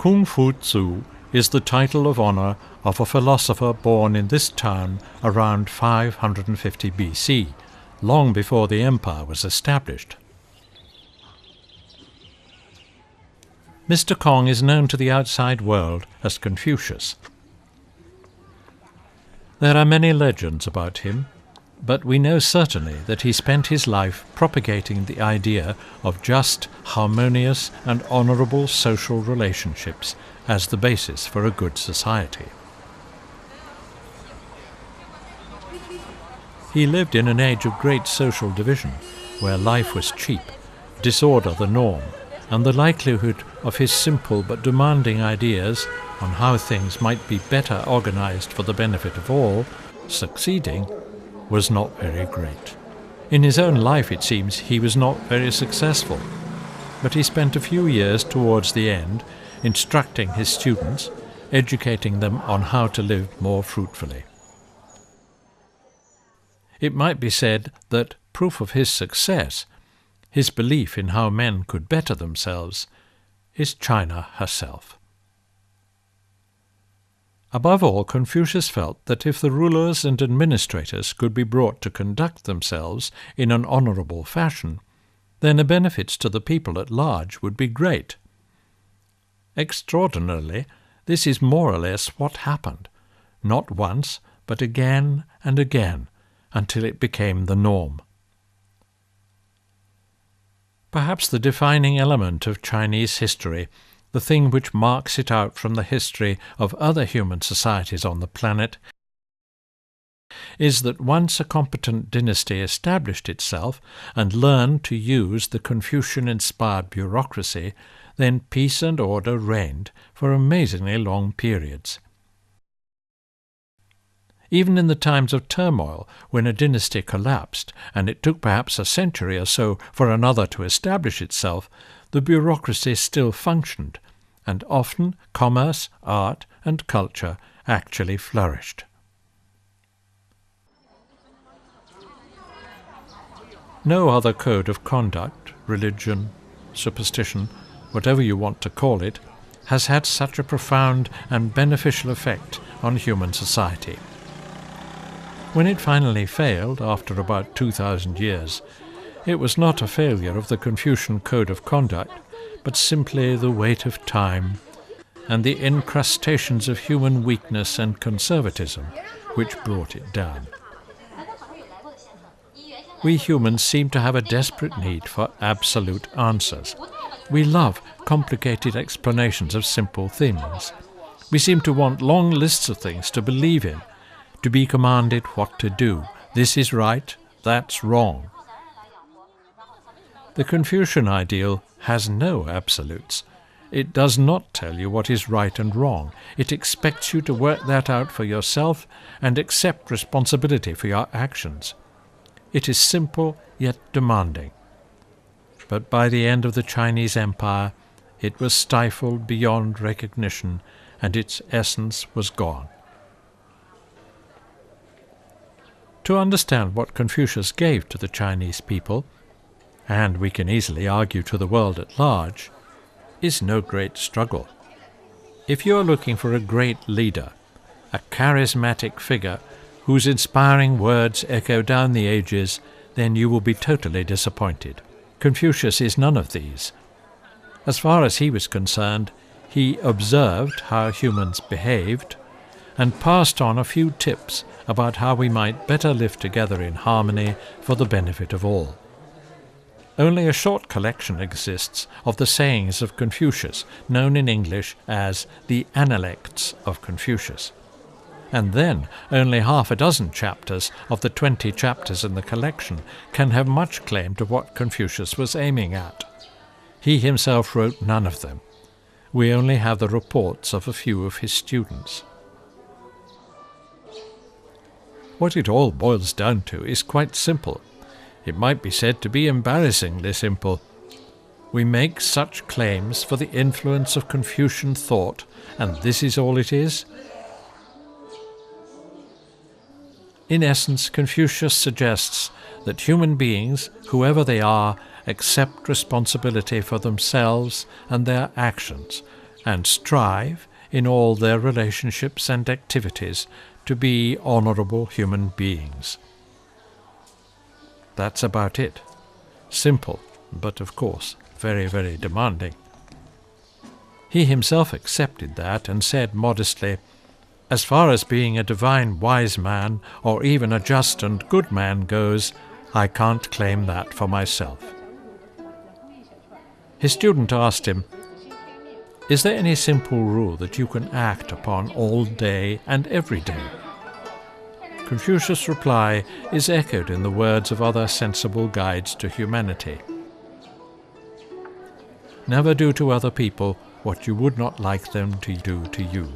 Kung Fu Tzu is the title of honor of a philosopher born in this town around 550 BC, long before the empire was established. Mr. Kong is known to the outside world as Confucius. There are many legends about him, but we know certainly that he spent his life propagating the idea of just, harmonious and honourable social relationships as the basis for a good society. He lived in an age of great social division, where life was cheap, disorder the norm, and the likelihood of his simple but demanding ideas on how things might be better organized for the benefit of all, succeeding, was not very great. In his own life, it seems, he was not very successful, but he spent a few years towards the end instructing his students, educating them on how to live more fruitfully. It might be said that proof of his success, his belief in how men could better themselves, is China herself. Above all, Confucius felt that if the rulers and administrators could be brought to conduct themselves in an honourable fashion, then the benefits to the people at large would be great. Extraordinarily, this is more or less what happened, not once, but again and again, until it became the norm. Perhaps the defining element of Chinese history, the thing which marks it out from the history of other human societies on the planet, is that once a competent dynasty established itself and learned to use the Confucian-inspired bureaucracy, then peace and order reigned for amazingly long periods. Even in the times of turmoil, when a dynasty collapsed, and it took perhaps a century or so for another to establish itself, the bureaucracy still functioned, and often commerce, art, and culture actually flourished. No other code of conduct, religion, superstition, whatever you want to call it, has had such a profound and beneficial effect on human society. When it finally failed, after about 2,000 years, it was not a failure of the Confucian code of conduct, but simply the weight of time and the incrustations of human weakness and conservatism which brought it down. We humans seem to have a desperate need for absolute answers. We love complicated explanations of simple things. We seem to want long lists of things to believe in, to be commanded what to do. This is right, that's wrong. The Confucian ideal has no absolutes. It does not tell you what is right and wrong. It expects you to work that out for yourself and accept responsibility for your actions. It is simple yet demanding. But by the end of the Chinese Empire, it was stifled beyond recognition, and its essence was gone. To understand what Confucius gave to the Chinese people, and we can easily argue to the world at large, is no great struggle. If you are looking for a great leader, a charismatic figure whose inspiring words echo down the ages, then you will be totally disappointed. Confucius is none of these. As far as he was concerned, he observed how humans behaved and passed on a few tips about how we might better live together in harmony for the benefit of all. Only a short collection exists of the sayings of Confucius, known in English as the Analects of Confucius. And then only half a dozen chapters of the 20 chapters in the collection can have much claim to what Confucius was aiming at. He himself wrote none of them. We only have the reports of a few of his students. What it all boils down to is quite simple. It might be said to be embarrassingly simple. We make such claims for the influence of Confucian thought, and this is all it is? In essence, Confucius suggests that human beings, whoever they are, accept responsibility for themselves and their actions, and strive in all their relationships and activities to be honorable human beings. That's about it. Simple, but of course very, very demanding. He himself accepted that and said modestly, "As far as being a divine wise man or even a just and good man goes, I can't claim that for myself." His student asked him, "Is there any simple rule that you can act upon all day and every day?" Confucius' reply is echoed in the words of other sensible guides to humanity. Never do to other people what you would not like them to do to you.